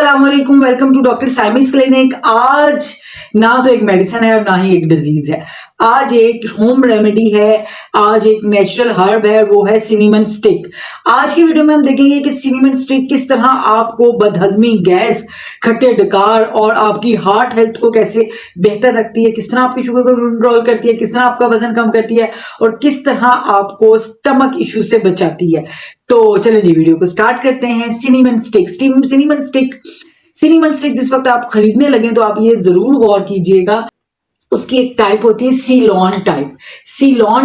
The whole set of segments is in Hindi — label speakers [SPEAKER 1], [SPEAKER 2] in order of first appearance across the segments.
[SPEAKER 1] अस्सलाम वालेकुम, वेलकम टू डॉक्टर साइमिस क्लिनिक। आज ना तो एक मेडिसिन है और ना ही एक डिजीज है। आज एक होम रेमेडी है, आज एक नेचुरल हर्ब है, वो है सिनेमन स्टिक। आज की वीडियो में हम देखेंगे कि सिनेमन स्टिक किस तरह आपको बदहजमी, गैस, खट्टे डकार और आपकी हार्ट हेल्थ को कैसे बेहतर रखती है, किस तरह आपकी शुगर को कंट्रोल करती है, किस तरह आपका वजन कम करती है और किस तरह आपको स्टमक इश्यू से बचाती है। तो चलिए जी वीडियो को स्टार्ट करते हैं। सिनेमन स्टिक जिस वक्त आप खरीदने लगे तो आप ये जरूर गौर कीजिएगा, उसकी एक टाइप होती है सीलॉन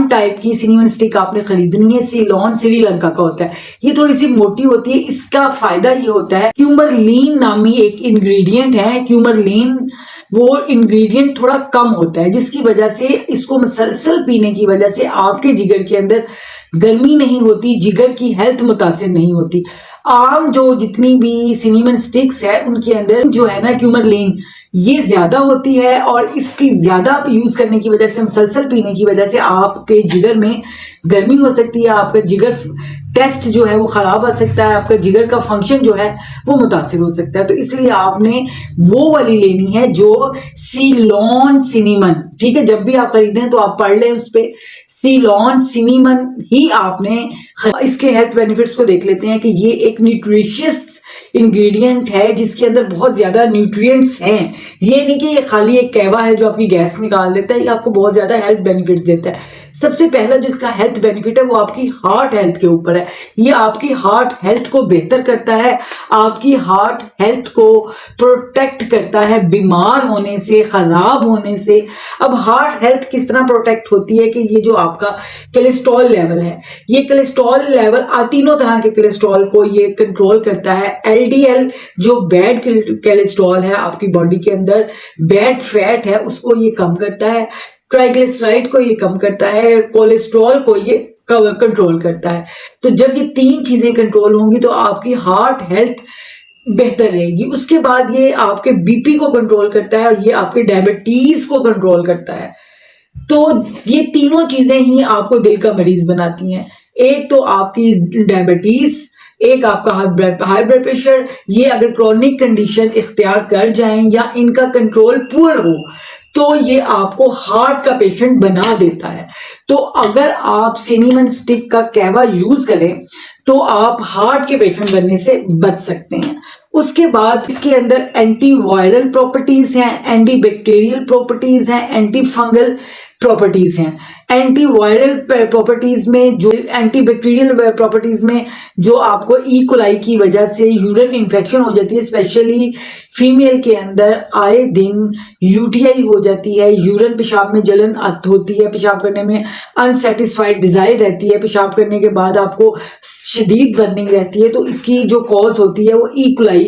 [SPEAKER 1] टाइप की सिनेमन स्टिक आपने खरीदनी है। सीलॉन श्रीलंका का होता है, ये थोड़ी सी मोटी होती है। इसका फायदा ये होता है, क्यूमरलीन नामी एक इंग्रेडिएंट है। क्यूमरलीन वो इंग्रेडिएंट थोड़ा कम होता है, जिसकी वजह से इसको मुसलसल पीने की वजह से आपके जिगर के अंदर गर्मी नहीं होती, जिगर की हेल्थ मुतासिर नहीं होती। आम जो जितनी भी सिनेमन स्टिक्स है उनके अंदर जो है ना क्यूमरलीन ये ज्यादा होती है, और इसकी ज्यादा यूज करने की वजह से, मुसलसल पीने की वजह से आपके जिगर में गर्मी हो सकती है, आपका जिगर टेस्ट जो है वो खराब आ सकता है, आपका जिगर का फंक्शन जो है वो मुतासिर हो सकता है। तो इसलिए आपने वो वाली लेनी है जो सीलॉन सिनेमन, ठीक है। जब भी आप खरीदें तो आप पढ़ लें उस पर सीलॉन सिनेमन ही आपने। इसके हेल्थ बेनिफिट्स को देख लेते हैं कि ये एक न्यूट्रिशियस इंग्रेडिएंट है जिसके अंदर बहुत ज्यादा न्यूट्रिएंट्स हैं। ये नहीं कि ये खाली एक कहवा है जो आपकी गैस निकाल देता है, ये आपको बहुत ज्यादा हेल्थ बेनिफिट्स देता है। सबसे पहला जो इसका हेल्थ बेनिफिट है वो आपकी हार्ट हेल्थ के ऊपर है। ये आपकी हार्ट हेल्थ को बेहतर करता है, आपकी हार्ट हेल्थ को प्रोटेक्ट करता है बीमार होने से, खराब होने से। अब हार्ट हेल्थ किस तरह प्रोटेक्ट होती है कि ये जो आपका कोलेस्ट्रॉल लेवल है, ये कोलेस्ट्रॉल लेवल तीनों तरह के कोलेस्ट्रॉल को ये कंट्रोल करता है। एलडीएल जो बैड कोलेस्ट्रॉल है आपकी बॉडी के अंदर, बैड फैट है, उसको ये कम करता है। ट्राइग्लिसराइड को ये कम करता है, कोलेस्ट्रॉल को ये कंट्रोल करता है। तो जब ये तीन चीजें कंट्रोल होंगी तो आपकी हार्ट हेल्थ बेहतर रहेगी। उसके बाद ये आपके बीपी को कंट्रोल करता है और ये आपके डायबिटीज को कंट्रोल करता है। तो ये तीनों चीजें ही आपको दिल का मरीज बनाती हैं। एक तो आपकी डायबिटीज, एक आपका हाई ब्लड प्रेशर। ये अगर क्रॉनिक कंडीशन इख्तियार कर जाएं या इनका कंट्रोल पुअर हो तो ये आपको हार्ट का पेशेंट बना देता है। तो अगर आप सिनेमन स्टिक का कहवा यूज करें तो आप हार्ट के पेशेंट बनने से बच सकते हैं। उसके बाद इसके अंदर एंटीवायरल प्रॉपर्टीज हैं, एंटीबैक्टीरियल प्रॉपर्टीज हैं, एंटी फंगल प्रॉपर्टीज हैं। एंटीवायरल प्रॉपर्टीज में जो, एंटीबैक्टीरियल प्रॉपर्टीज में जो आपको ई कोलाई की वजह से यूरिन इन्फेक्शन हो जाती है, स्पेशली फीमेल के अंदर आए दिन यूटीआई हो जाती है, यूरिन पेशाब में जलन होती है, पेशाब करने में अनसेटिस्फाइड डिजायर रहती है, पेशाब करने के बाद आपको शदीद बर्निंग रहती है। तो इसकी जो कॉज होती है वो ई कोलाई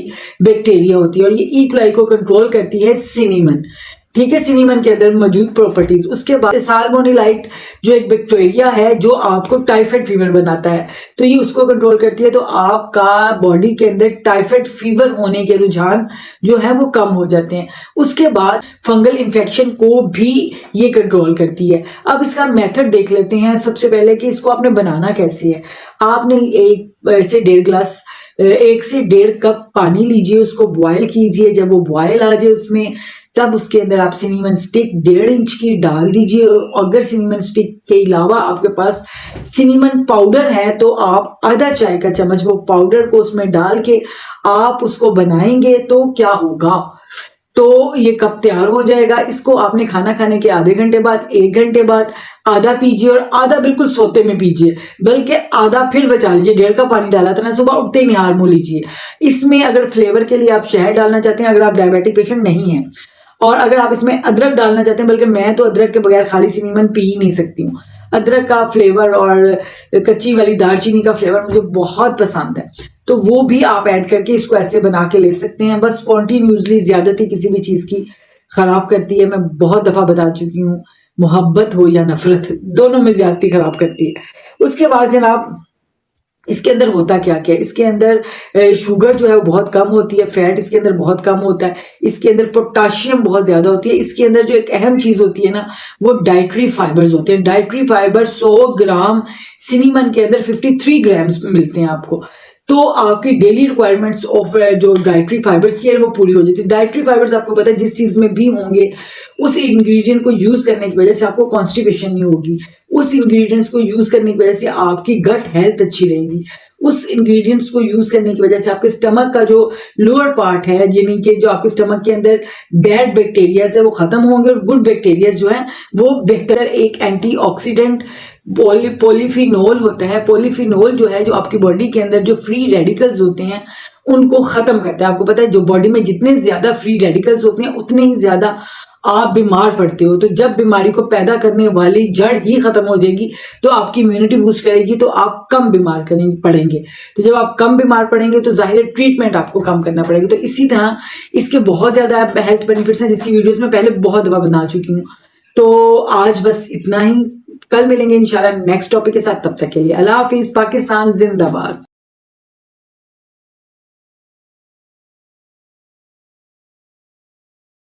[SPEAKER 1] बैक्टीरिया होती है, और ये ई कोलाई को कंट्रोल करती है सिनेमन, ठीक है, सिनेमन के अंदर मौजूद प्रॉपर्टीज। उसके बाद साल्मोनेलाइट जो एक बैक्टीरिया है जो आपको टाइफाइड फीवर बनाता है, तो ये उसको कंट्रोल करती है। तो आपका बॉडी के अंदर टाइफाइड फीवर होने के रुझान जो है वो कम हो जाते हैं। उसके बाद फंगल इन्फेक्शन को भी ये कंट्रोल करती है। अब इसका मेथड देख लेते हैं। सबसे पहले कि इसको आपने बनाना कैसे है। आपने 1 से 1.5 कप पानी लीजिए, उसको बॉयल कीजिए। जब वो बॉयल आ जाए उसमें, तब उसके अंदर आप सिनेमन स्टिक 1.5 इंच की डाल दीजिए। अगर सिनेमन स्टिक के अलावा आपके पास सिनेमन पाउडर है तो आप आधा चाय का चम्मच वो पाउडर को उसमें डाल के आप उसको बनाएंगे तो क्या होगा, तो ये कप तैयार हो जाएगा। इसको आपने खाना खाने के आधे घंटे बाद, 1 घंटे बाद आधा पीजिए और आधा बिल्कुल सोते में पीजिए, बल्कि आधा फिर बचा लीजिए। 1.5 कप पानी डाला था ना, सुबह उठते ही निहार मुंह लीजिए। इसमें अगर फ्लेवर के लिए आप शहद डालना चाहते हैं, अगर आप डायबिटिक पेशेंट नहीं है, और अगर आप इसमें अदरक डालना चाहते हैं, बल्कि मैं तो अदरक के बगैर खाली सिनेमन पी ही नहीं सकती हूँ। अदरक का फ्लेवर और कच्ची वाली दालचीनी का फ्लेवर मुझे बहुत पसंद है, तो वो भी आप ऐड करके इसको ऐसे बना के ले सकते हैं। बस कॉन्टिन्यूसली ज्यादती किसी भी चीज की खराब करती है। मैं बहुत दफा बता चुकी हूँ, मोहब्बत हो या नफरत, दोनों में ज्यादती खराब करती है। उसके बाद जनाब इसके अंदर होता क्या क्या, इसके अंदर शुगर जो है वो बहुत कम होती है, फैट इसके अंदर बहुत कम होता है, इसके अंदर पोटाशियम बहुत ज्यादा होती है। इसके अंदर जो एक अहम चीज होती है ना, वो डाइटरी फाइबर्स होते हैं। डाइटरी फाइबर 100 ग्राम सिनेमन के अंदर 53 ग्राम्स मिलते हैं आपको। तो आपकी डेली रिक्वायरमेंट्स ऑफ जो डाइटरी फाइबर्स की है वो पूरी हो जाती है। डाइटरी फाइबर्स आपको पता है जिस चीज में भी होंगे उस इंग्रेडिएंट को यूज करने की वजह से आपको कॉन्स्टिपेशन नहीं होगी, उस इंग्रेडिएंट्स को यूज करने की वजह से आपकी गट हेल्थ अच्छी रहेगी, उस इंग्रेडिएंट्स को यूज करने की वजह से आपके स्टमक का जो लोअर पार्ट है यानी कि जो आपके स्टमक के अंदर बैड बैक्टीरियाज है वो खत्म होंगे और गुड बैक्टीरियाज जो है वो बेहतर एक एंटीऑक्सीडेंट पॉलीफिनोल होता है। पॉलीफिनोल जो है जो आपकी बॉडी के अंदर जो फ्री रेडिकल्स होते हैं उनको खत्म करता है। आपको पता है जो बॉडी में जितने ज्यादा फ्री रेडिकल्स होते हैं उतने ही ज्यादा आप बीमार पड़ते हो। तो जब बीमारी को पैदा करने वाली जड़ ही खत्म हो जाएगी तो आपकी इम्यूनिटी बूस्ट करेगी, तो आप कम बीमार पड़ेंगे। तो जब आप कम बीमार पड़ेंगे तो जाहिर है ट्रीटमेंट आपको कम करना पड़ेगा। तो इसी तरह इसके बहुत ज्यादा हेल्थ बेनिफिट्स हैं जिसकी वीडियोस में पहले बहुत दफा बना चुकी हूँ। तो आज बस इतना ही, कल मिलेंगे इंशाल्लाह नेक्स्ट टॉपिक के साथ। तब तक के लिए अल्लाह हाफिज। पाकिस्तान जिंदाबाद।